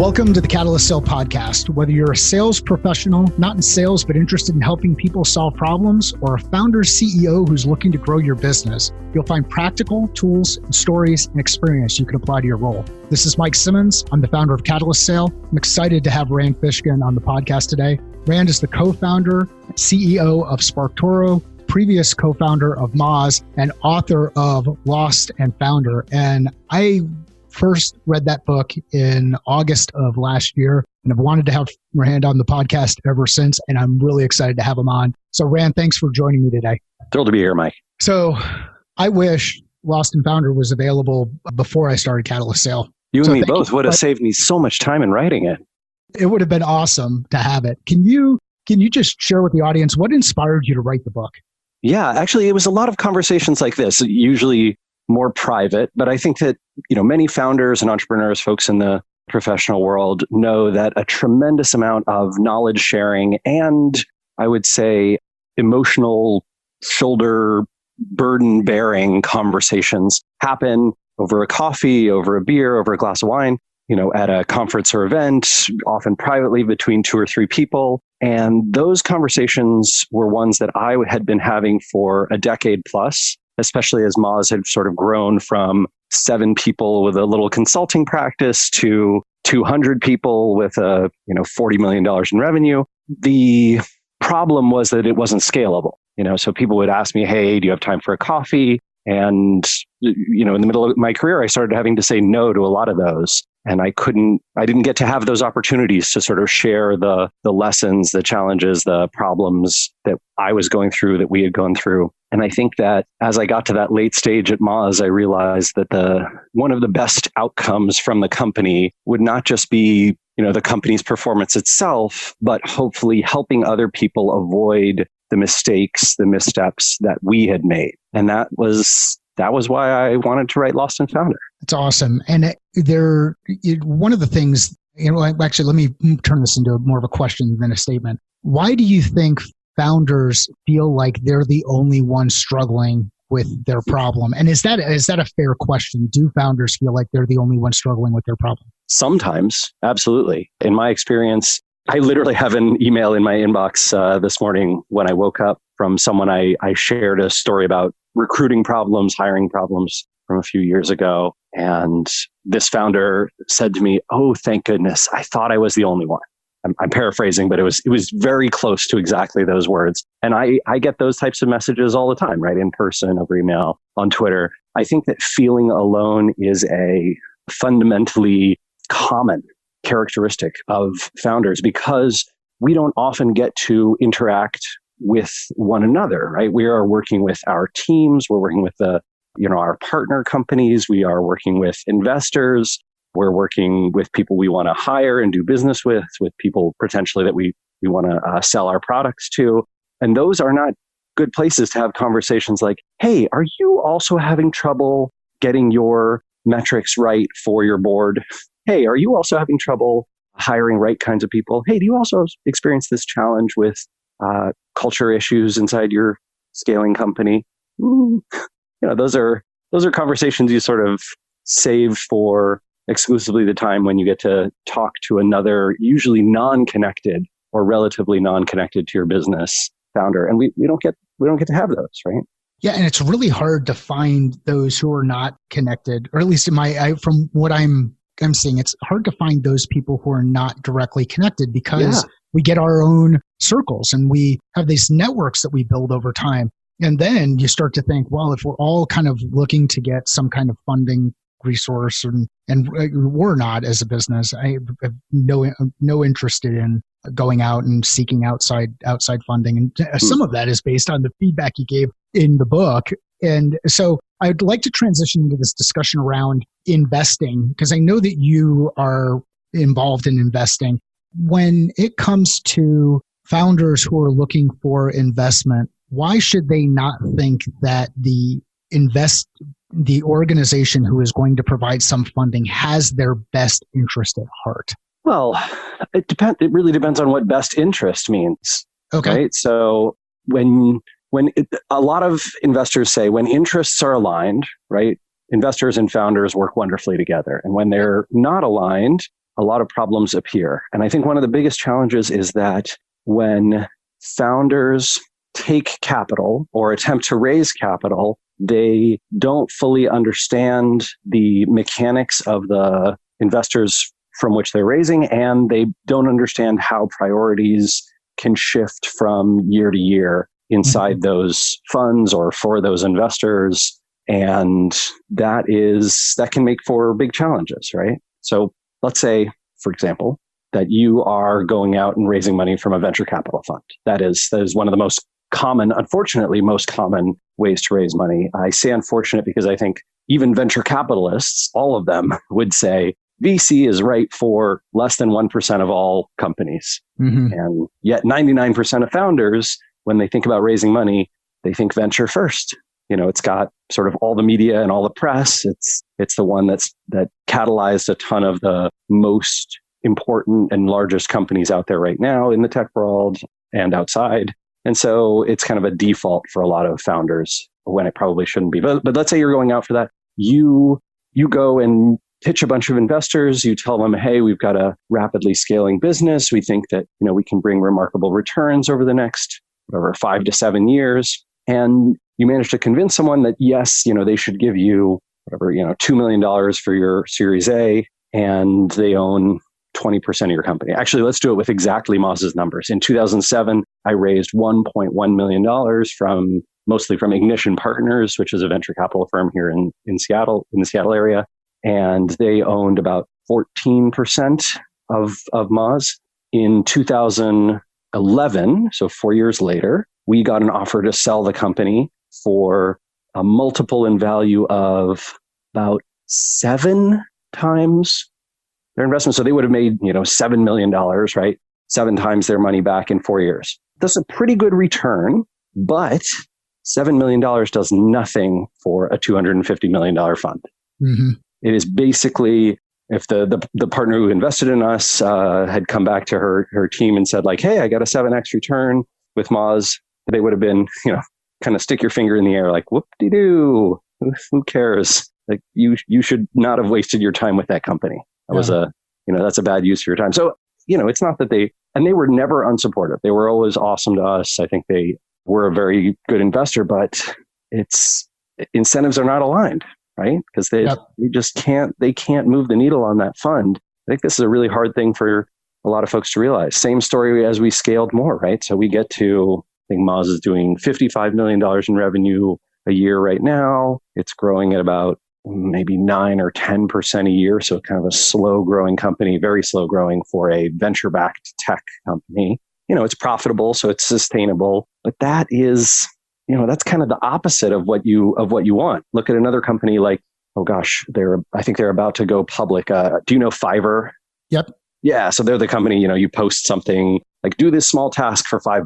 Welcome to the Catalyst Sale Podcast. Whether you're a sales professional, not in sales, but interested in helping people solve problems, or a founder CEO who's looking to grow your business, you'll find practical tools, stories, and experience you can apply to your role. This is Mike Simmons. I'm the founder of Catalyst Sale. I'm excited to have Rand Fishkin on the podcast today. Rand is the co-founder, CEO of SparkToro, previous co-founder of Moz, and author of Lost and Founder. And I first read that book in August of last year, and I've wanted to have Rand on the podcast ever since, and I'm really excited to have him on. So Rand, thanks for joining me today. Thrilled to be here, Mike. So I wish Lost and Founder was available before I started Catalyst Sale. You and me both would have saved me so much time in writing it. It would have been awesome to have it. Can you just share with the audience what inspired you to write the book? Yeah, actually, it was a lot of conversations like this, usually more private, but I think that, many founders and entrepreneurs, folks in the professional world know that a tremendous amount of knowledge sharing and I would say emotional shoulder burden bearing conversations happen over a coffee, over a beer, over a glass of wine, at a conference or event, often privately between two or three people. And those conversations were ones that I had been having for a decade plus, especially as Moz had sort of grown from 7 people with a little consulting practice to 200 people with $40 million in revenue. The problem was that it wasn't scalable. So people would ask me, hey, do you have time for a coffee? And, in the middle of my career, I started having to say no to a lot of those. And I didn't get to have those opportunities to sort of share the lessons, the challenges, the problems that I was going through, that we had gone through. And I think that as I got to that late stage at Moz, I realized that one of the best outcomes from the company would not just be, the company's performance itself, but hopefully helping other people avoid the mistakes, the missteps that we had made. And that was why I wanted to write Lost and Founder. It's awesome. And one of the things, actually, let me turn this into more of a question than a statement. Why do you think founders feel like they're the only ones struggling with their problem? And is that a fair question? Do founders feel like they're the only ones struggling with their problem? Sometimes, absolutely. In my experience, I literally have an email in my inbox this morning when I woke up from someone I shared a story about recruiting problems, hiring problems from a few years ago. And this founder said to me, "Oh, thank goodness. I thought I was the only one." I'm paraphrasing, but it was very close to exactly those words. And I get those types of messages all the time, right? In person, over email, on Twitter. I think that feeling alone is a fundamentally common characteristic of founders because we don't often get to interact with one another, right? We are working with our teams. We're working with our partner companies. We are working with investors. We're working with people we want to hire and do business with people potentially that we want to sell our products to. And those are not good places to have conversations like, hey, are you also having trouble getting your metrics right for your board? Hey, are you also having trouble hiring right kinds of people? Hey, do you also experience this challenge with culture issues inside your scaling company? Those are conversations you sort of save for exclusively the time when you get to talk to another, usually non-connected or relatively non-connected to your business founder. And we don't get to have those, right? Yeah, and it's really hard to find those who are not connected, or at least from what I'm seeing, it's hard to find those people who are not directly connected because we get our own circles and we have these networks that we build over time. And then you start to think, well, if we're all kind of looking to get some kind of funding resource and we're not as a business, I have no interest in going out and seeking outside funding. And some of that is based on the feedback you gave in the book. And so I'd like to transition into this discussion around investing, because I know that you are involved in investing. When it comes to founders who are looking for investment, why should they not think that the organization who is going to provide some funding has their best interest at heart? Well, it really depends on what best interest means. Okay. Right? So a lot of investors say when interests are aligned, right? Investors and founders work wonderfully together. And when they're not aligned, a lot of problems appear. And I think one of the biggest challenges is that when founders take capital or attempt to raise capital, they don't fully understand the mechanics of the investors from which they're raising, and they don't understand how priorities can shift from year to year inside those funds or for those investors. And that can make for big challenges, right? So let's say, for example, that you are going out and raising money from a venture capital fund. That is one of the most common, unfortunately, most common ways to raise money. I say unfortunate because I think even venture capitalists, all of them would say VC is right for less than 1% of all companies. And yet 99% of founders, when they think about raising money, they think venture first. It's got sort of all the media and all the press. It's the one that catalyzed a ton of the most important and largest companies out there right now in the tech world and outside. And so it's kind of a default for a lot of founders when it probably shouldn't be. But let's say you're going out for that. You go and pitch a bunch of investors. You tell them, hey, we've got a rapidly scaling business. We think that, we can bring remarkable returns over the next, 5 to 7 years. And you manage to convince someone that, yes, they should give you $2 million for your Series A, and they own 20% of your company. Actually, let's do it with exactly Moz's numbers. In 2007, I raised $1.1 million mostly from Ignition Partners, which is a venture capital firm here in Seattle, in the Seattle area. And they owned about 14% of Moz. In 2011, so 4 years later, we got an offer to sell the company for a multiple in value of about 7 times their investment. So they would have made, $7 million, right? 7 times their money back in 4 years. That's a pretty good return, but $7 million does nothing for a $250 million fund. It is basically, if the partner who invested in us had come back to her team and said, like, hey, I got a 7x return with Moz, they would have been, kind of stick your finger in the air like, whoop-de-doo, who cares? Like, you should not have wasted your time with that company. That was that's a bad use of your time. So, it's not that they were never unsupportive. They were always awesome to us. I think they were a very good investor, but incentives are not aligned, right? Because they just can't move the needle on that fund. I think this is a really hard thing for a lot of folks to realize. Same story as we scaled more, right? So we get to, I think Moz is doing $55 million in revenue a year right now. It's growing at about maybe 9 or 10% a year. So kind of a slow growing company, very slow growing for a venture-backed tech company. It's profitable, so it's sustainable, but that is, that's kind of the opposite of what you want. Look at another company like, oh gosh, I think they're about to go public. Do you know Fiverr? Yep. Yeah. So they're the company, you post something like, do this small task for $5.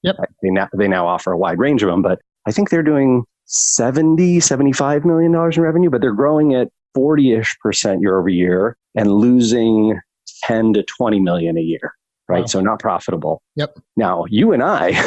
Yep. They now offer a wide range of them, but I think they're doing $75 million in revenue, but they're growing at 40-ish% year over year and losing 10 to 20 million a year, right? Wow. So not profitable. Yep. Now, you and I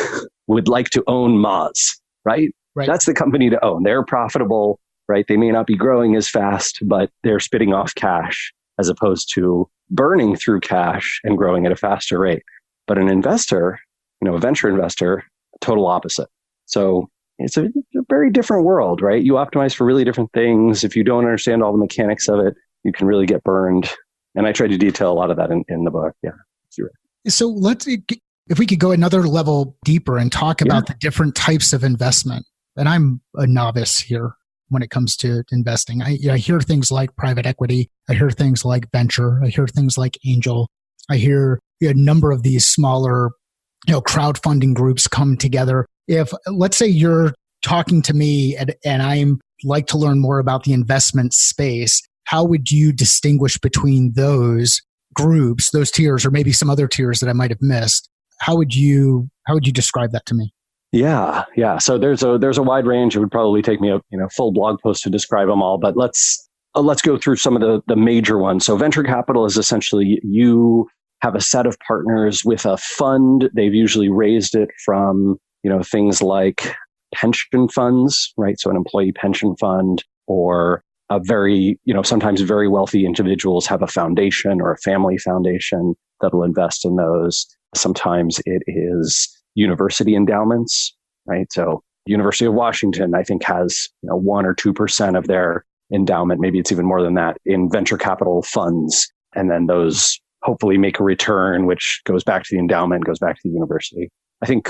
would like to own Moz, right? Right. That's the company to own. They're profitable, right? They may not be growing as fast, but they're spitting off cash as opposed to burning through cash and growing at a faster rate. But an investor, a venture investor, total opposite. So it's a very different world, right? You optimize for really different things. If you don't understand all the mechanics of it, you can really get burned. And I try to detail a lot of that in the book. Yeah. So if we could go another level deeper and talk about the different types of investment. And I'm a novice here when it comes to investing. I hear things like private equity. I hear things like venture. I hear things like angel. I hear a number of these smaller, crowdfunding groups come together. If, let's say, you're talking to me and I'm like to learn more about the investment space, how would you distinguish between those groups, those tiers, or maybe some other tiers that I might have missed? How would you describe that to me? Yeah. So there's a wide range. It would probably take me a full blog post to describe them all, but let's go through some of the major ones. So venture capital is essentially you have a set of partners with a fund. They've usually raised it from things like pension funds, right? So an employee pension fund or very, sometimes very wealthy individuals have a foundation or a family foundation that'll invest in those. Sometimes it is university endowments, right? So University of Washington, I think, has 1 or 2% of their endowment, maybe it's even more than that, in venture capital funds. And then those hopefully make a return, which goes back to the endowment, goes back to the university. I think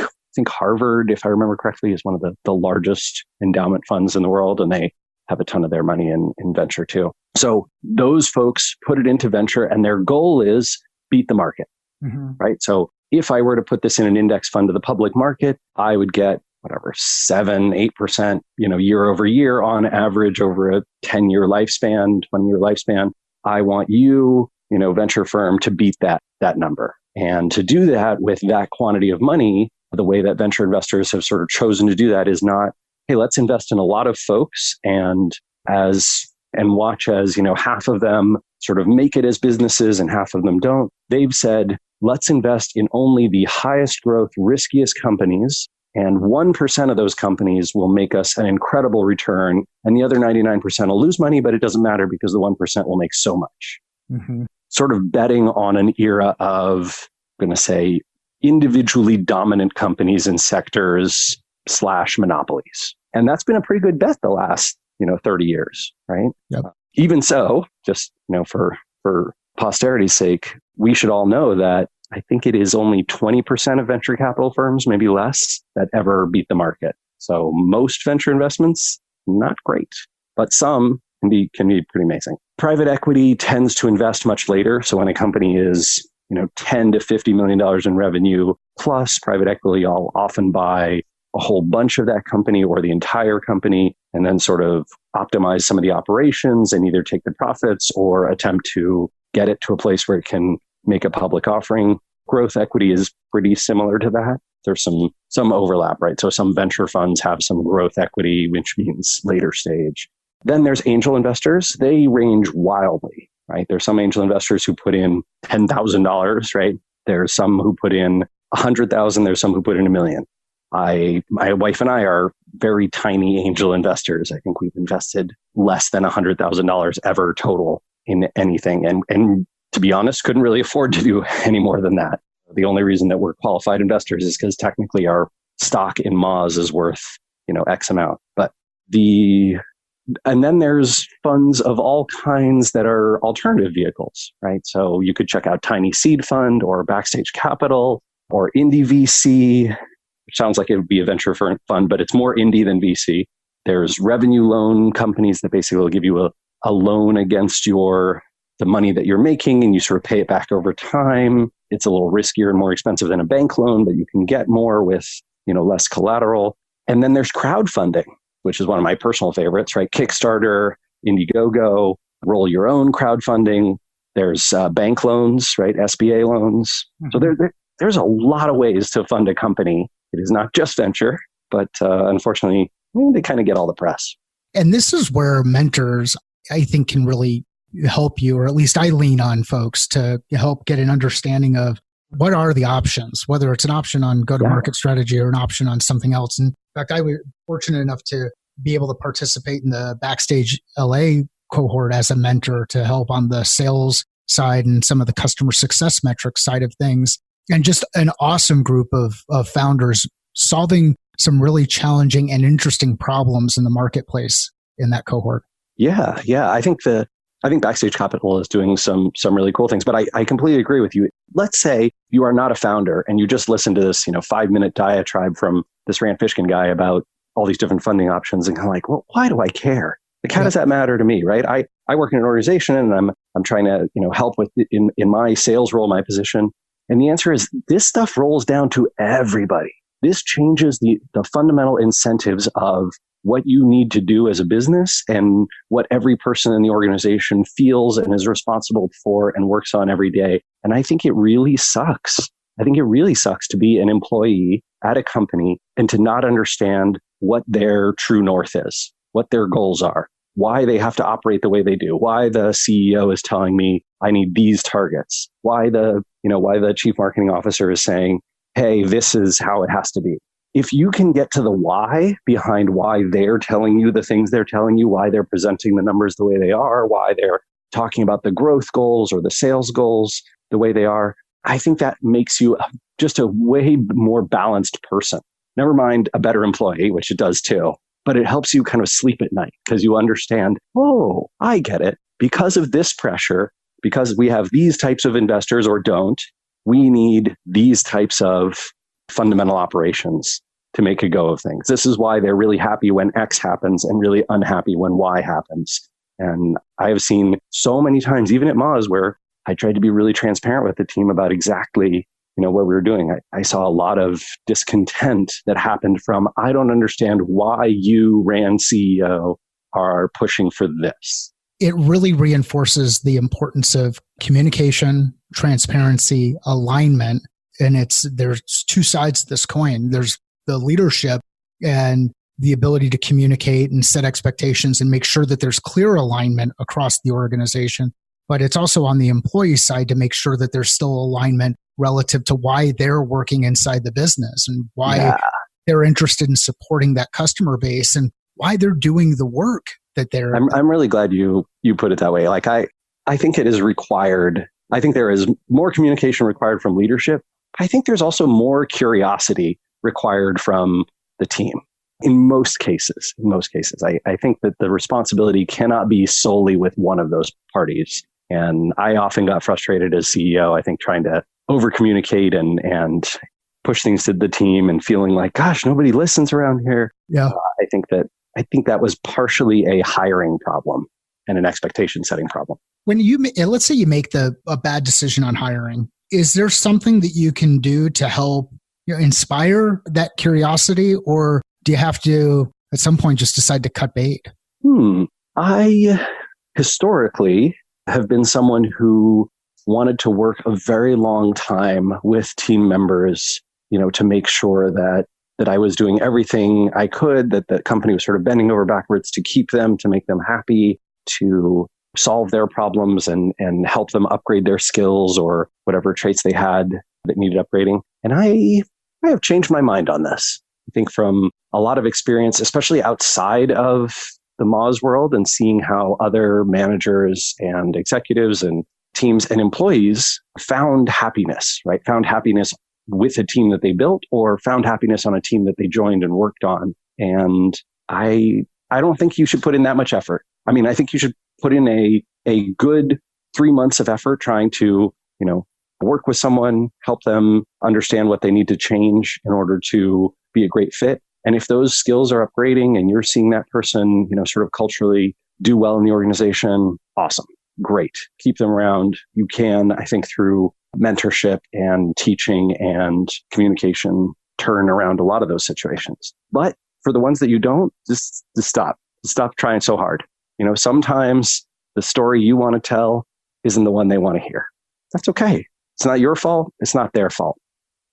Harvard, if I remember correctly, is one of the largest endowment funds in the world, and they have a ton of their money in venture too. So those folks put it into venture, and their goal is beat the market, right? So if I were to put this in an index fund to the public market, I would get 7-8%, year over year on average over a 10-year lifespan, 20-year lifespan. I want you, venture firm, to beat that number. And to do that with that quantity of money, the way that venture investors have sort of chosen to do that is not, hey, let's invest in a lot of folks and watch as, half of them sort of make it as businesses and half of them don't. They've said, let's invest in only the highest growth, riskiest companies. And 1% of those companies will make us an incredible return. And the other 99% will lose money, but it doesn't matter because the 1% will make so much. Sort of betting on an era of, I'm going to say, individually dominant companies and sectors / monopolies. And that's been a pretty good bet the last, 30 years, right? Yep. Even so, just, for posterity's sake, we should all know that I think it is only 20% of venture capital firms, maybe less, that ever beat the market. So most venture investments, not great, but some can be pretty amazing. Private equity tends to invest much later. So when a company is, $10 to $50 million in revenue plus, private equity will often buy a whole bunch of that company or the entire company, and then sort of optimize some of the operations and either take the profits or attempt to get it to a place where it can make a public offering. Growth equity is pretty similar to that. There's some overlap, right? So some venture funds have some growth equity, which means later stage. Then there's angel investors. They range wildly, right? There's some angel investors who put in $10,000, right? There's some who put in 100,000. There's some who put in $1 million. My wife and I are very tiny angel investors. I think we've invested less than $100,000 ever total in anything. And to be honest, couldn't really afford to do any more than that. The only reason that we're qualified investors is because technically our stock in Moz is worth, X amount. And then there's funds of all kinds that are alternative vehicles, right? So you could check out Tiny Seed Fund or Backstage Capital or Indie VC, which sounds like it would be a venture fund, but it's more indie than VC. There's revenue loan companies that basically will give you a loan against the money that you're making, and you sort of pay it back over time. It's a little riskier and more expensive than a bank loan, but you can get more with, less collateral. And then there's crowdfunding, which is one of my personal favorites, right? Kickstarter, Indiegogo, roll your own crowdfunding. There's bank loans, right? SBA loans. So there's a lot of ways to fund a company. It is not just venture, but unfortunately, they kind of get all the press. And this is where mentors, I think, can really help you, or at least I lean on folks to help get an understanding of what are the options, whether it's an option on go-to-market strategy or an option on something else. And in fact, I was fortunate enough to be able to participate in the Backstage LA cohort as a mentor to help on the sales side and some of the customer success metrics side of things. And just an awesome group of founders solving some really challenging and interesting problems in the marketplace in that cohort. Yeah. I think Backstage Capital is doing some really cool things, but I completely agree with you. Let's say you are not a founder and you just listen to this, 5-minute diatribe from this Rand Fishkin guy about all these different funding options and kind of like, well, why do I care? Like, how does that matter to me, right? I work in an organization and I'm trying to, help with in my sales role, my position. And the answer is this stuff rolls down to everybody. This changes the fundamental incentives of what you need to do as a business and what every person in the organization feels and is responsible for and works on every day. And I think it really sucks. I think it really sucks to be an employee at a company and to not understand what their true north is, what their goals are, why they have to operate the way they do, why the CEO is telling me I need these targets, why the chief marketing officer is saying, hey, this is how it has to be. if you can get to the why behind why they're telling you the things they're telling you, why they're presenting the numbers the way they are, why they're talking about the growth goals or the sales goals the way they are, I think that makes you just a way more balanced person. Never mind a better employee, which it does too, but it helps you kind of sleep at night because you understand, oh, I get it. Because of this pressure, because we have these types of investors or don't, we need these types of fundamental operations to make a go of things. This is why they're really happy when X happens and really unhappy when Y happens. And I have seen so many times, even at Moz, where I tried to be really transparent with the team about exactly, what we were doing. I saw a lot of discontent that happened from, I don't understand why you, Rand CEO, are pushing for this. It really reinforces the importance of communication, transparency, alignment. And there's two sides to this coin. There's the leadership and the ability to communicate and set expectations and make sure that there's clear alignment across the organization. But it's also on the employee side to make sure that there's still alignment relative to why they're working inside the business and why they're interested in supporting that customer base and why they're doing the work that they're. I'm really glad you put it that way. Like I think it is required. I think there is more communication required from leadership. I think there's also more curiosity required from the team. In most cases, I think that the responsibility cannot be solely with one of those parties. And I often got frustrated as CEO, I think, trying to over communicate and push things to the team and feeling like, gosh, nobody listens around here. Yeah. I think that was partially a hiring problem and an expectation setting problem. When let's say you make a bad decision on hiring, is there something that you can do to help inspire that curiosity, or do you have to at some point just decide to cut bait? I historically have been someone who wanted to work a very long time with team members, to make sure that I was doing everything I could, that the company was sort of bending over backwards to keep them, to make them happy, to solve their problems and help them upgrade their skills or whatever traits they had that needed upgrading. And I have changed my mind on this. I think from a lot of experience, especially outside of the Moz world and seeing how other managers and executives and teams and employees found happiness, right? Found happiness with a team that they built or found happiness on a team that they joined and worked on. And I don't think you should put in that much effort. I mean, I think you should put in a good 3 months of effort trying to, work with someone, help them understand what they need to change in order to be a great fit. And if those skills are upgrading and you're seeing that person, sort of culturally do well in the organization, awesome, great. Keep them around. You can, I think, through mentorship and teaching and communication, turn around a lot of those situations. But for the ones that you don't, just stop. Stop trying so hard. Sometimes the story you want to tell isn't the one they want to hear. That's okay. It's not your fault. It's not their fault.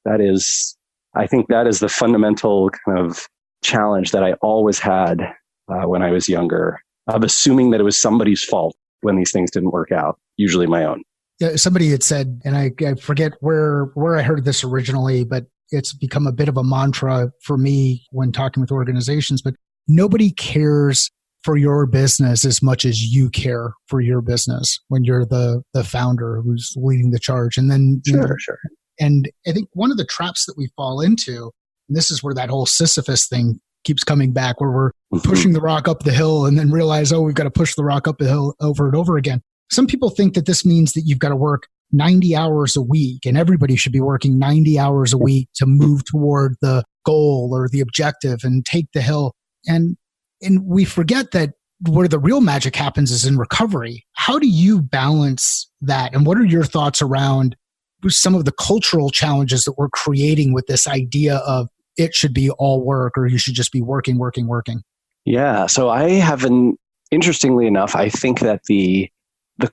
I think that is the fundamental kind of challenge that I always had when I was younger, of assuming that it was somebody's fault when these things didn't work out, usually my own. Yeah, somebody had said, and I forget where I heard this originally, but it's become a bit of a mantra for me when talking with organizations, but nobody cares for your business as much as you care for your business when you're the founder who's leading the charge. And then, Sure. And I think one of the traps that we fall into, and this is where that whole Sisyphus thing keeps coming back, where we're pushing the rock up the hill and then realize, we've got to push the rock up the hill over and over again. Some people think that this means that you've got to work 90 hours a week, and everybody should be working 90 hours a week to move toward the goal or the objective and take the hill. And we forget that where the real magic happens is in recovery. How do you balance that? And what are your thoughts around some of the cultural challenges that we're creating with this idea of it should be all work, or you should just be working? Yeah. So interestingly enough, I think that the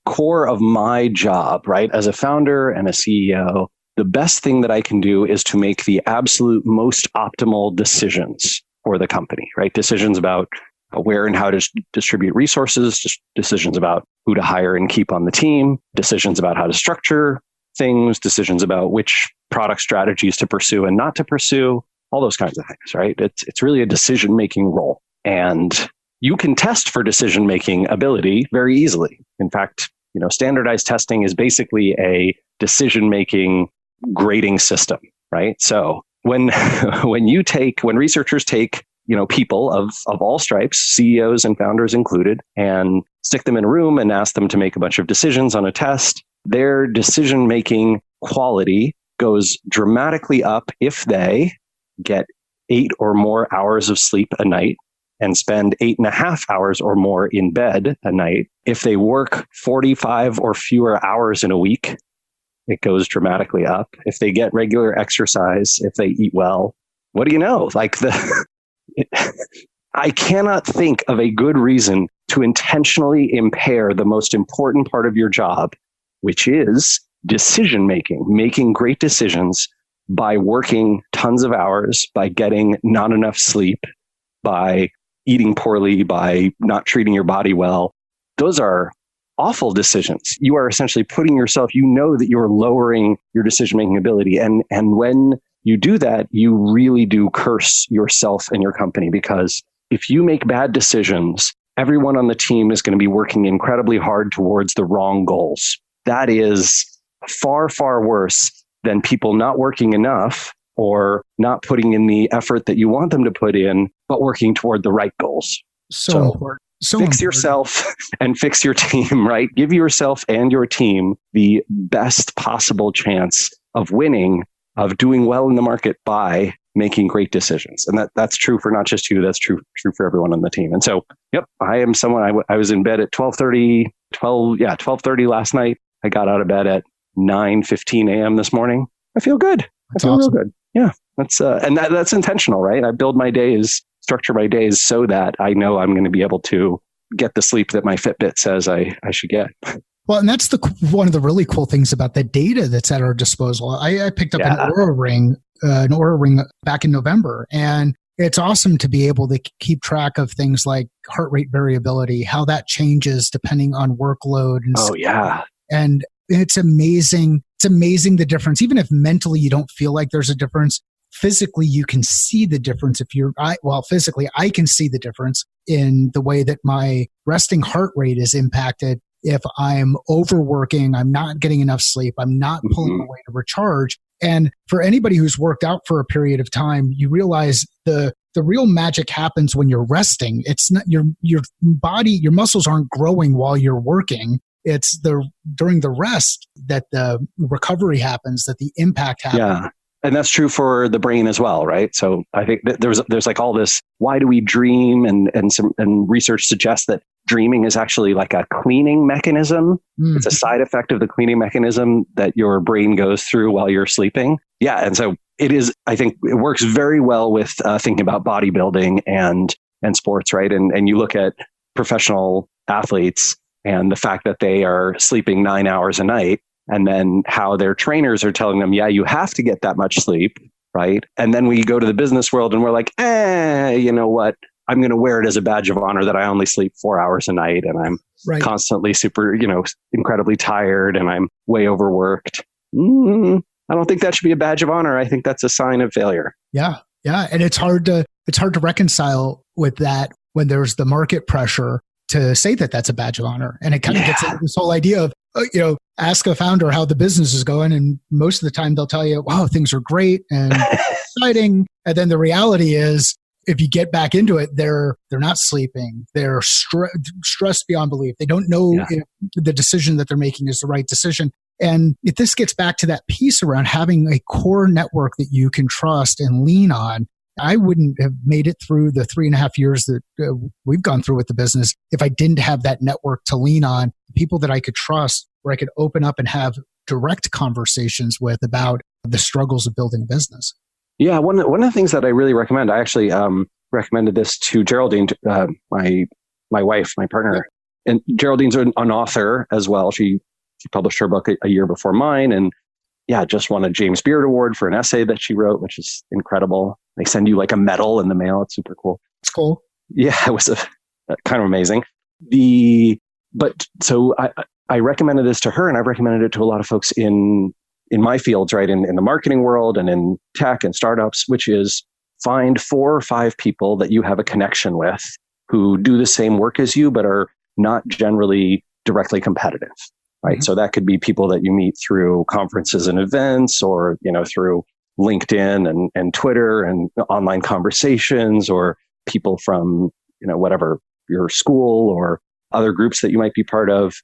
core of my job, right, as a founder and a CEO, the best thing that I can do is to make the absolute most optimal decisions for the company, right? Decisions about where and how to distribute resources, just decisions about who to hire and keep on the team, decisions about how to structure things, decisions about which product strategies to pursue and not to pursue. all those kinds of things, right? It's really a decision-making role. And you can test for decision-making ability very easily. In fact, standardized testing is basically a decision-making grading system, right? So when researchers take people of all stripes, CEOs and founders included, and stick them in a room and ask them to make a bunch of decisions on a test, their decision-making quality goes dramatically up if they get 8 or more hours of sleep a night and spend 8.5 hours or more in bed a night. If they work 45 or fewer hours in a week, it goes dramatically up. If they get regular exercise, if they eat well, what do you know? I cannot think of a good reason to intentionally impair the most important part of your job, which is decision-making, making great decisions by working tons of hours, by getting not enough sleep, by eating poorly, by not treating your body well. Those are awful decisions. You are essentially putting yourself, that you're lowering your decision-making ability. And when you do that, you really do curse yourself and your company, because if you make bad decisions, everyone on the team is going to be working incredibly hard towards the wrong goals. That is far, far worse than people not working enough or not putting in the effort that you want them to put in, but working toward the right goals. So important. Fix yourself and fix your team, right? Give yourself and your team the best possible chance of winning, of doing well in the market by making great decisions. And that's true for not just you, that's true for everyone on the team. And so, I am someone, I was in bed at 12:30 last night. I got out of bed at 9:15 a.m. this morning. I feel good. I feel real good. Yeah. That's intentional, right? I build my days, structure my days so that I know I'm going to be able to get the sleep that my Fitbit says I should get. Well, and that's one of the really cool things about the data that's at our disposal. I picked up an Oura ring back in November, and it's awesome to be able to keep track of things like heart rate variability, how that changes depending on workload. And it's amazing. It's amazing the difference. Even if mentally you don't feel like there's a difference, physically you can see the difference. Physically I can see the difference in the way that my resting heart rate is impacted. If I'm overworking, I'm not getting enough sleep, I'm not pulling away to recharge. And for anybody who's worked out for a period of time, you realize the real magic happens when you're resting. It's not your body, your muscles aren't growing while you're working. It's during the rest that the recovery happens, that the impact happens. Yeah. And that's true for the brain as well, right? So I think that there's like all this, why do we dream? And research suggests that dreaming is actually like a cleaning mechanism. It's a side effect of the cleaning mechanism that your brain goes through while you're sleeping. Yeah. And so it is, I think it works very well with thinking about bodybuilding and sports, right? And you look at professional athletes and the fact that they are sleeping 9 hours a night, and then how their trainers are telling them, you have to get that much sleep, right? And then we go to the business world and we're like, you know what? I'm going to wear it as a badge of honor that I only sleep 4 hours a night, and I'm constantly super, incredibly tired, and I'm way overworked. I don't think that should be a badge of honor. I think that's a sign of failure. Yeah. Yeah. And it's hard to reconcile with that when there's the market pressure to say that that's a badge of honor. And it kind of gets into this whole idea of, ask a founder how the business is going. And most of the time they'll tell you, wow, things are great and exciting. And then the reality is, if you get back into it, they're not sleeping. They're stressed beyond belief. They don't know if the decision that they're making is the right decision. And if this gets back to that piece around having a core network that you can trust and lean on, I wouldn't have made it through the 3.5 years that we've gone through with the business if I didn't have that network to lean on, people that I could trust, where I could open up and have direct conversations with about the struggles of building a business. Yeah, one of the things that I really recommend, I actually recommended this to Geraldine, my wife, my partner. And Geraldine's an author as well. She published her book a year before mine, and just won a James Beard Award for an essay that she wrote, which is incredible. They send you like a medal in the mail. It's super cool. It's cool. Yeah, it was kind of amazing. So I recommended this to her, and I've recommended it to a lot of folks in my fields, right? In the marketing world and in tech and startups, which is find 4 or 5 people that you have a connection with who do the same work as you, but are not generally directly competitive, right? Mm-hmm. So that could be people that you meet through conferences and events, or, through LinkedIn and Twitter and online conversations, or people from, whatever, your school or other groups that you might be part of,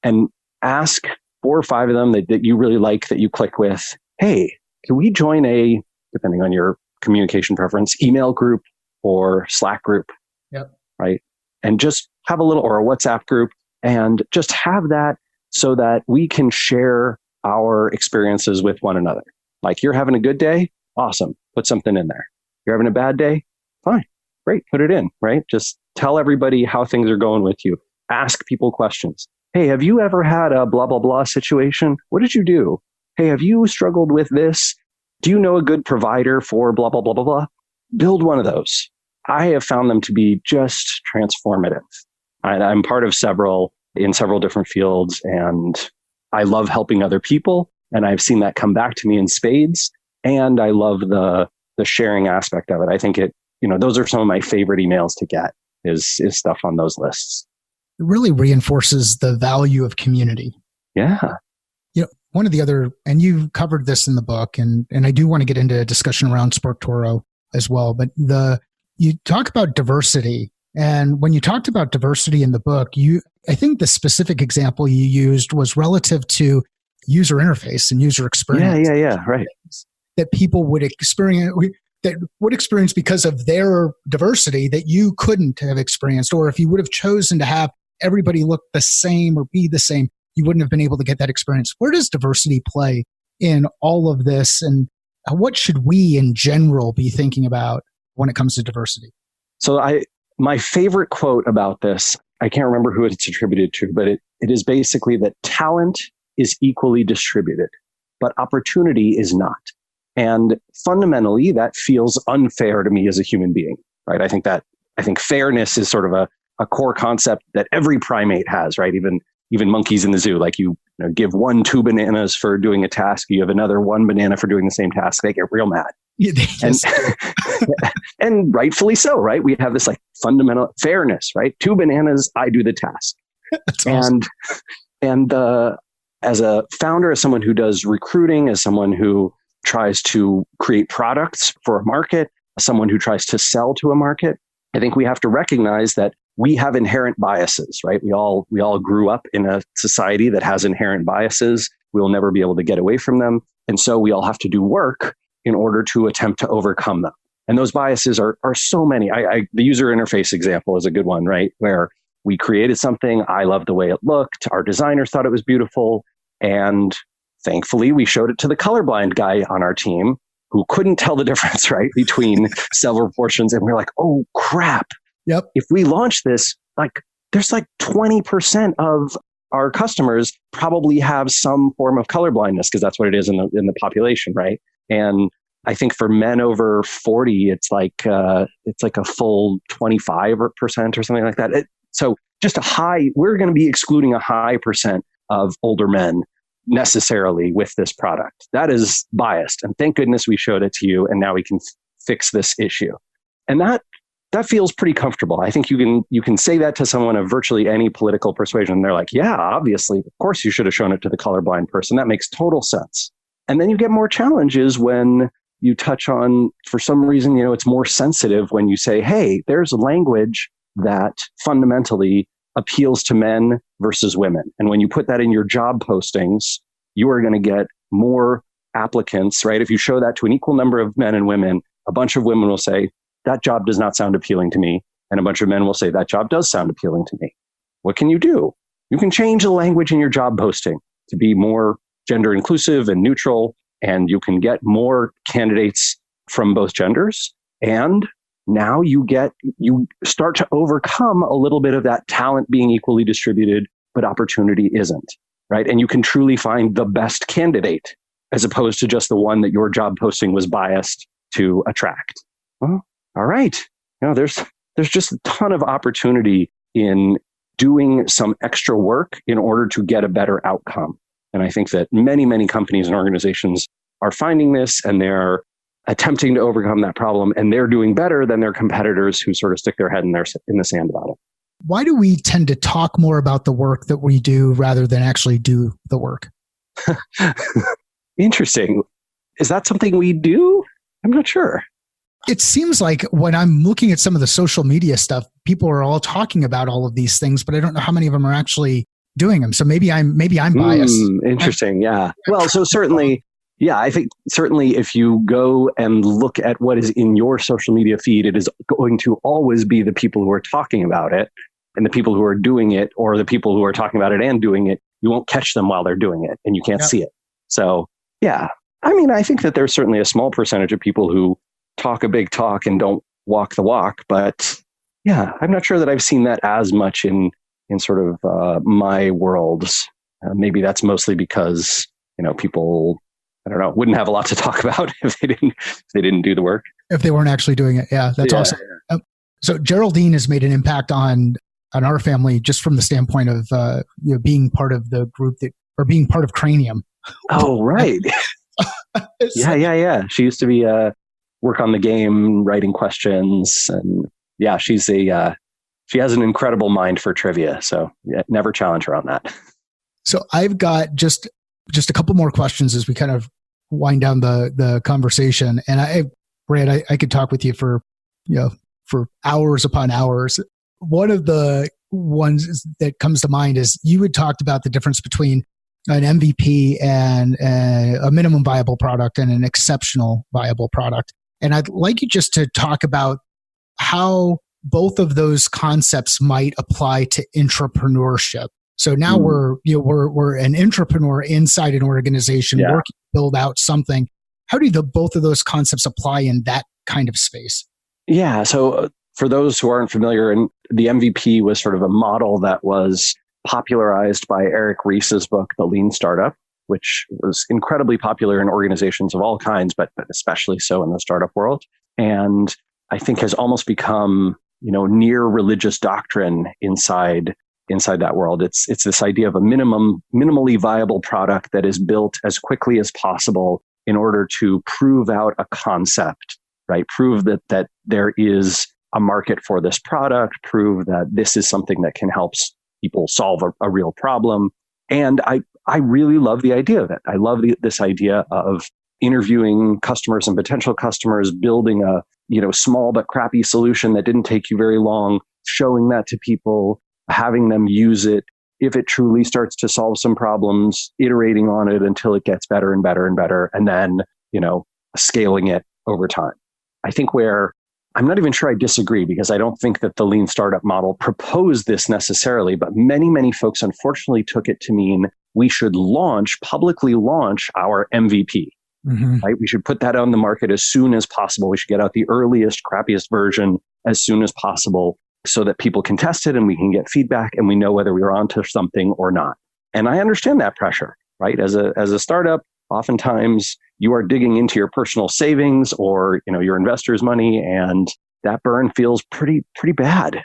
and ask 4 or 5 of them that you really like, that you click with, hey, can we join a, depending on your communication preference, email group or Slack group? Yep. Right. And just have a little, or a WhatsApp group, and just have that so that we can share our experiences with one another. Like, you're having a good day? Awesome. Put something in there. You're having a bad day? Fine. Great. Put it in, right? Just tell everybody how things are going with you. Ask people questions. Hey, have you ever had a blah, blah, blah situation? What did you do? Hey, have you struggled with this? Do you know a good provider for blah, blah, blah, blah, blah? Build one of those. I have found them to be just transformative. I'm part of several different fields, and I love helping other people. And I've seen that come back to me in spades. And I love the sharing aspect of it. I think those are some of my favorite emails to get is stuff on those lists. It really reinforces the value of community. Yeah. One of the other, and you covered this in the book, and I do want to get into a discussion around SparkToro as well, but you talk about diversity. And when you talked about diversity in the book, I think the specific example you used was relative to user interface and user experience. Yeah, right. That people would experience because of their diversity that you couldn't have experienced. Or if you would have chosen to have everybody look the same or be the same, you wouldn't have been able to get that experience. Where does diversity play in all of this? And what should we in general be thinking about when it comes to diversity? So my favorite quote about this, I can't remember who it's attributed to, but it is basically that talent is equally distributed, but opportunity is not. And fundamentally, that feels unfair to me as a human being, right? I think fairness is sort of a core concept that every primate has, right? Even monkeys in the zoo, like you give 2 bananas for doing a task, you have another 1 banana for doing the same task, they get real mad. Yeah, and rightfully so, right? We have this like fundamental fairness, right? 2 bananas, I do the task. That's awesome. And as a founder, as someone who does recruiting, as someone who tries to create products for a market, as someone who tries to sell to a market, I think we have to recognize that we have inherent biases, right? We all grew up in a society that has inherent biases. We'll never be able to get away from them. And so we all have to do work in order to attempt to overcome them. And those biases are so many. The user interface example is a good one, right? Where we created something. I loved the way it looked. Our designers thought it was beautiful. And thankfully, we showed it to the colorblind guy on our team who couldn't tell the difference, right, between several portions. And we're like, oh, crap. Yep. If we launch this, there's 20% of our customers probably have some form of colorblindness, because that's what it is in the population, right? And I think for men over 40, it's like a full 25% or something like that. So just we're going to be excluding a high percent of older men necessarily with this product. That is biased. And thank goodness we showed it to you. And now we can fix this issue. And that feels pretty comfortable. I think you can say that to someone of virtually any political persuasion. And they're like, yeah, obviously, of course you should have shown it to the colorblind person. That makes total sense. And then you get more challenges when you touch on, for some reason, it's more sensitive when you say, hey, there's language that fundamentally appeals to men versus women. And when you put that in your job postings, you are going to get more applicants, right? If you show that to an equal number of men and women, a bunch of women will say, that job does not sound appealing to me. And a bunch of men will say, that job does sound appealing to me. What can you do? You can change the language in your job posting to be more gender inclusive and neutral, and you can get more candidates from both genders. And now you start to overcome a little bit of that talent being equally distributed, but opportunity isn't, right? And you can truly find the best candidate as opposed to just the one that your job posting was biased to attract. Well, all right. There's just a ton of opportunity in doing some extra work in order to get a better outcome. And I think that many, many companies and organizations are finding this, and they're attempting to overcome that problem, and they're doing better than their competitors who sort of stick their head in the sand about it. Why do we tend to talk more about the work that we do rather than actually do the work? Interesting. Is that something we do? I'm not sure. It seems like when I'm looking at some of the social media stuff, people are all talking about all of these things, but I don't know how many of them are actually doing them. So maybe I'm biased. Interesting. Yeah. Well, so certainly, yeah, I think certainly if you go and look at what is in your social media feed, it is going to always be the people who are talking about it and the people who are doing it, or the people who are talking about it and doing it. You won't catch them while they're doing it and you can't see it. So yeah, I mean, I think that there's certainly a small percentage of people who talk a big talk and don't walk the walk. But yeah, I'm not sure that I've seen that as much in sort of my worlds. Maybe that's mostly because, people, I don't know, wouldn't have a lot to talk about if they didn't do the work. If they weren't actually doing it. Yeah, that's awesome. So Geraldine has made an impact on our family just from the standpoint of being part of the group or being part of Cranium. Oh, right. Yeah. She used to be work on the game, writing questions, and yeah, she has an incredible mind for trivia. So yeah, never challenge her on that. So I've got just a couple more questions as we kind of wind down the conversation. And Rand, I could talk with you for hours upon hours. One of the ones that comes to mind is you had talked about the difference between an MVP and a minimum viable product and an exceptional viable product. And I'd like you just to talk about how both of those concepts might apply to entrepreneurship. So now we're an entrepreneur inside an organization working to build out something. How do both of those concepts apply in that kind of space? Yeah. So for those who aren't familiar, and the MVP was sort of a model that was popularized by Eric Ries's book, The Lean Startup, which was incredibly popular in organizations of all kinds, but especially so in the startup world. And I think has almost become, near religious doctrine inside that world. It's this idea of a minimally viable product that is built as quickly as possible in order to prove out a concept, right? Prove that there is a market for this product, prove that this is something that can help people solve a real problem. And I really love the idea of it. I love this idea of interviewing customers and potential customers, building a small but crappy solution that didn't take you very long, showing that to people, having them use it. If it truly starts to solve some problems, iterating on it until it gets better and better and better, and then, scaling it over time. I think where I'm not even sure I disagree, because I don't think that the lean startup model proposed this necessarily, but many, many folks unfortunately took it to mean we should publicly launch our MVP, right? We should put that on the market as soon as possible. We should get out the earliest, crappiest version as soon as possible so that people can test it and we can get feedback and we know whether we're onto something or not. And I understand that pressure, right? As a startup, oftentimes you are digging into your personal savings or, your investors' money, and that burn feels pretty bad.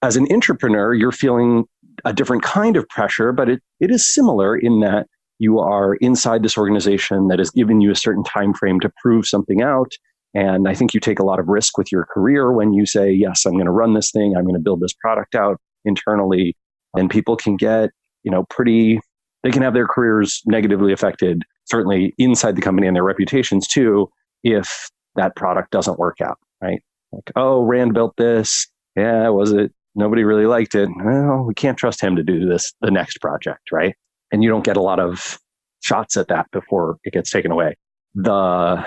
As an entrepreneur, you're feeling a different kind of pressure, but it is similar in that you are inside this organization that has given you a certain time frame to prove something out. And I think you take a lot of risk with your career when you say, yes, I'm going to run this thing. I'm going to build this product out internally. And people can get, they can have their careers negatively affected, certainly inside the company and their reputations too, if that product doesn't work out, right? Like, oh, Rand built this. Yeah, was it? Nobody really liked it. Well, we can't trust him to do the next project, right? And you don't get a lot of shots at that before it gets taken away. The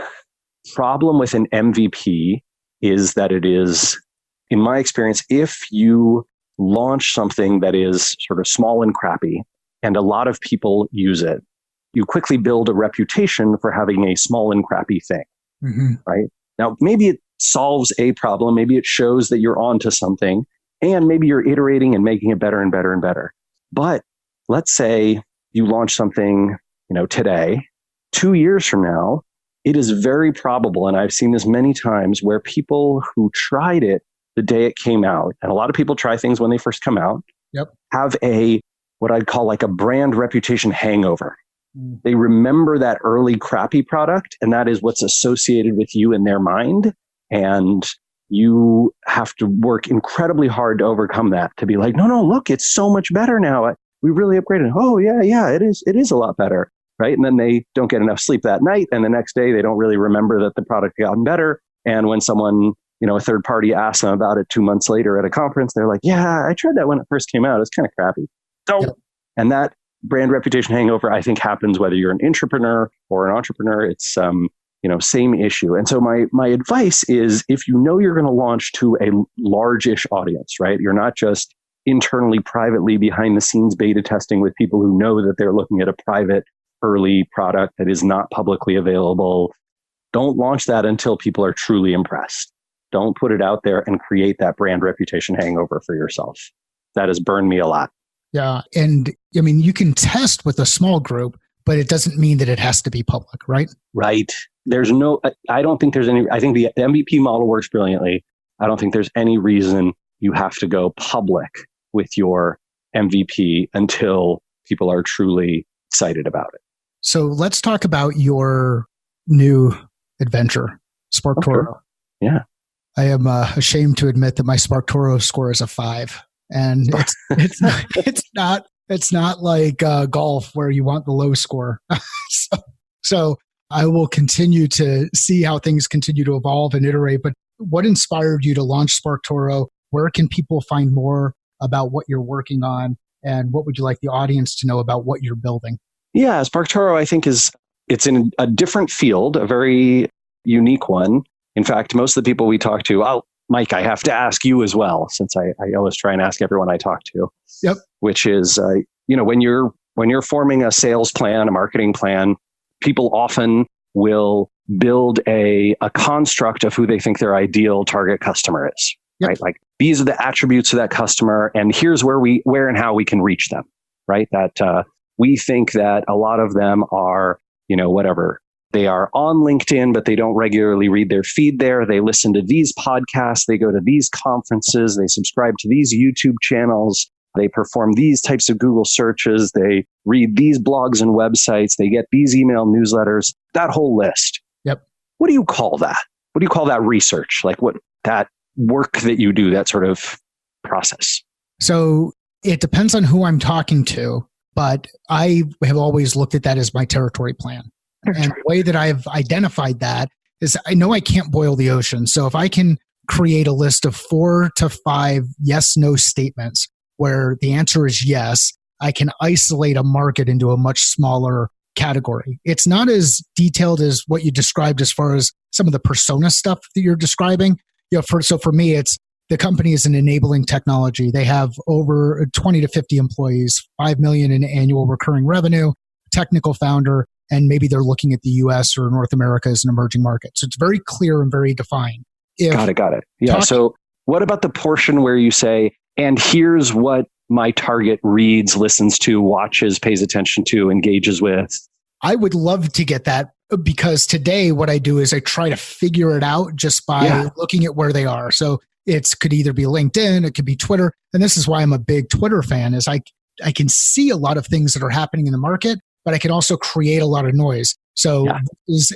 problem with an MVP is that it is, in my experience, if you launch something that is sort of small and crappy and a lot of people use it, you quickly build a reputation for having a small and crappy thing, right? Now, maybe it solves a problem. Maybe it shows that you're onto something, and maybe you're iterating and making it better and better and better. But let's say you launch something, today, 2 years from now, it is very probable, and I've seen this many times, where people who tried it the day it came out, and a lot of people try things when they first come out, have what I'd call like a brand reputation hangover. Mm. They remember that early crappy product, and that is what's associated with you in their mind. And you have to work incredibly hard to overcome that, to be like, no, look, it's so much better now. We really upgraded. Oh, yeah, it is a lot better. Right. And then they don't get enough sleep that night. And the next day, they don't really remember that the product had gotten better. And when someone, a third party asks them about it 2 months later at a conference, they're like, yeah, I tried that when it first came out. It's kind of crappy. So, Yep. And that brand reputation hangover, I think, happens whether you're an intrapreneur or an entrepreneur. It's, same issue. And so my advice is, if you know you're going to launch to a large-ish audience, right? You're not just internally, privately, behind the scenes beta testing with people who know that they're looking at a private early product that is not publicly available. Don't launch that until people are truly impressed. Don't put it out there and create that brand reputation hangover for yourself. That has burned me a lot. Yeah. And I mean, you can test with a small group, but it doesn't mean that it has to be public, right? Right. I don't think there's any, I think the MVP model works brilliantly. I don't think there's any reason you have to go public with your MVP until people are truly excited about it. So let's talk about your new adventure, SparkToro. Okay. Yeah. I am ashamed to admit that my SparkToro score is a 5, and it's not like golf where you want the low score. So I will continue to see how things continue to evolve and iterate. But what inspired you to launch SparkToro? Where can people find more about what you're working on, and what would you like the audience to know about what you're building? Yeah, SparkToro, I think it's in a different field, a very unique one. In fact, most of the people we talk to, Mike, I have to ask you as well, since I always try and ask everyone I talk to. Yep. Which is, when you're forming a sales plan, a marketing plan, people often will build a construct of who they think their ideal target customer is. Yep. Right? Like, these are the attributes of that customer, and here's where and how we can reach them. Right? That we think that a lot of them are, whatever. They are on LinkedIn, but they don't regularly read their feed there. They listen to these podcasts. They go to these conferences. They subscribe to these YouTube channels. They perform these types of Google searches. They read these blogs and websites. They get these email newsletters, that whole list. Yep. What do you call that? What do you call that research? Like, what that work that you do, that sort of process? So it depends on who I'm talking to, but I have always looked at that as my territory plan. And the way that I've identified that is, I know I can't boil the ocean. So if I can create a list of 4 to 5 yes/no statements where the answer is yes, I can isolate a market into a much smaller category. It's not as detailed as what you described as far as some of the persona stuff that you're describing. So for me, it's the company is an enabling technology. They have over 20 to 50 employees, 5 million in annual recurring revenue, technical founder, and maybe they're looking at the US or North America as an emerging market. So it's very clear and very defined. Got it. Yeah. So what about the portion where you say, and here's what my target reads, listens to, watches, pays attention to, engages with? I would love to get that, because today what I do is I try to figure it out just by looking at where they are. So it could either be LinkedIn, it could be Twitter. And this is why I'm a big Twitter fan, is I can see a lot of things that are happening in the market, but I can also create a lot of noise. So this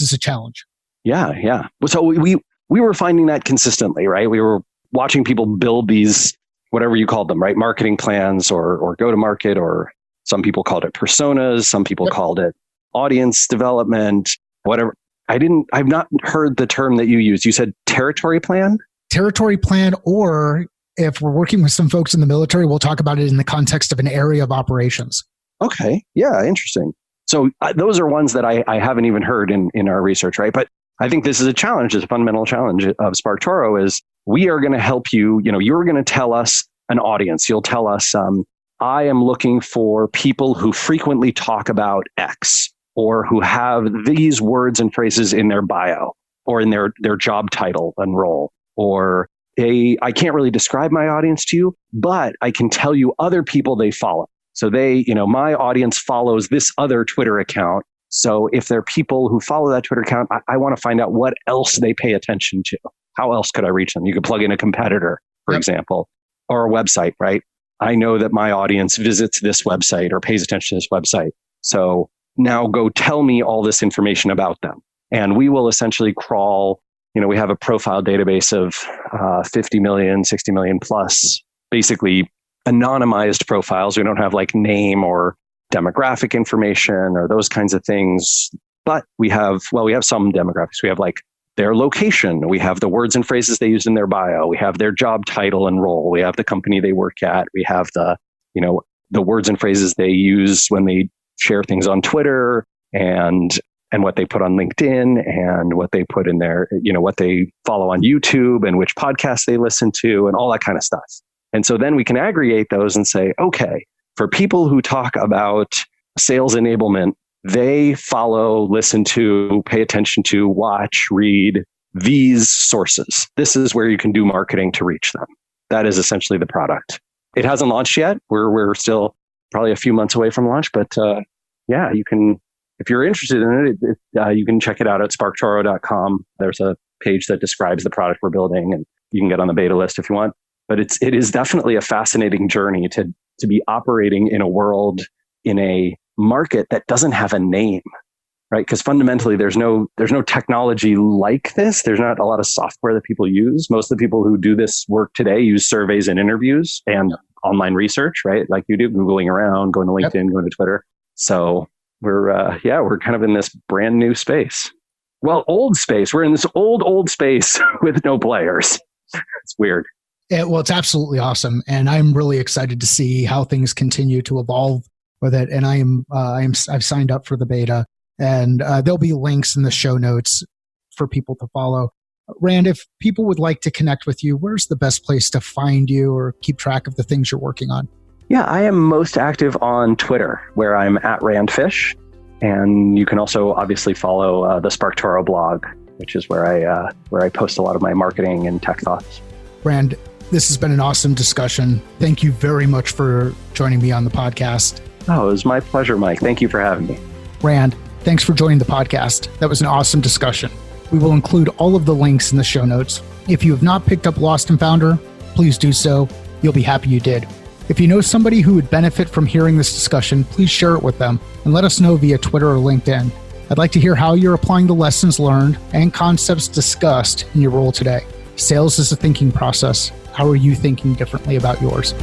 is a challenge. Yeah. So we were finding that consistently, right? We were watching people build these, whatever you called them, right? Marketing plans or go to market, or some people called it personas. Some people called it audience development, whatever. I've not heard the term that you used. You said territory plan? Territory plan, or if we're working with some folks in the military, we'll talk about it in the context of an area of operations. Okay. Yeah. Interesting. So those are ones that I haven't even heard in our research, right? But I think this is a challenge, it's a fundamental challenge of SparkToro is we are going to help you, you're going to tell us an audience. You'll tell us, I am looking for people who frequently talk about X, or who have these words and phrases in their bio or in their job title and role, or I can't really describe my audience to you, but I can tell you other people they follow. So my audience follows this other Twitter account. So if there are people who follow that Twitter account, I want to find out what else they pay attention to. How else could I reach them? You could plug in a competitor, for example, or a website, right? I know that my audience visits this website or pays attention to this website. So now go tell me all this information about them. And we will essentially crawl, we have a profile database of 50 million, 60 million plus, basically anonymized profiles. We don't have like name or demographic information or those kinds of things. But we have some demographics. We have like their location. We have the words and phrases they use in their bio. We have their job title and role. We have the company they work at. We have the words and phrases they use when they share things on Twitter and what they put on LinkedIn and what they put in their, what they follow on YouTube and which podcasts they listen to and all that kind of stuff. And so then we can aggregate those and say, okay, for people who talk about sales enablement, they follow, listen to, pay attention to, watch, read these sources. This is where you can do marketing to reach them. That is essentially the product. It hasn't launched yet. We're still probably a few months away from launch, but you can, if you're interested in it, you can check it out at SparkToro.com. There's a page that describes the product we're building, and you can get on the beta list if you want. But it is definitely a fascinating journey to be operating in a world, in a market that doesn't have a name, right? Because fundamentally, there's no technology like this. There's not a lot of software that people use. Most of the people who do this work today use surveys and interviews and online research, right? Like you do, Googling around, going to LinkedIn, going to Twitter. So we're kind of in this brand new space. Well, old space. We're in this old space with no players. It's weird. Yeah, well, it's absolutely awesome, and I'm really excited to see how things continue to evolve with it. And I've signed up for the beta, and there'll be links in the show notes for people to follow. Rand, if people would like to connect with you, where's the best place to find you or keep track of the things you're working on? Yeah, I am most active on Twitter, where I'm at Rand Fish, and you can also obviously follow the SparkToro blog, which is where I post a lot of my marketing and tech thoughts. Rand, this has been an awesome discussion. Thank you very much for joining me on the podcast. Oh, it was my pleasure, Mike. Thank you for having me. Rand, thanks for joining the podcast. That was an awesome discussion. We will include all of the links in the show notes. If you have not picked up Lost and Founder, please do so. You'll be happy you did. If you know somebody who would benefit from hearing this discussion, please share it with them and let us know via Twitter or LinkedIn. I'd like to hear how you're applying the lessons learned and concepts discussed in your role today. Sales is a thinking process. How are you thinking differently about yours?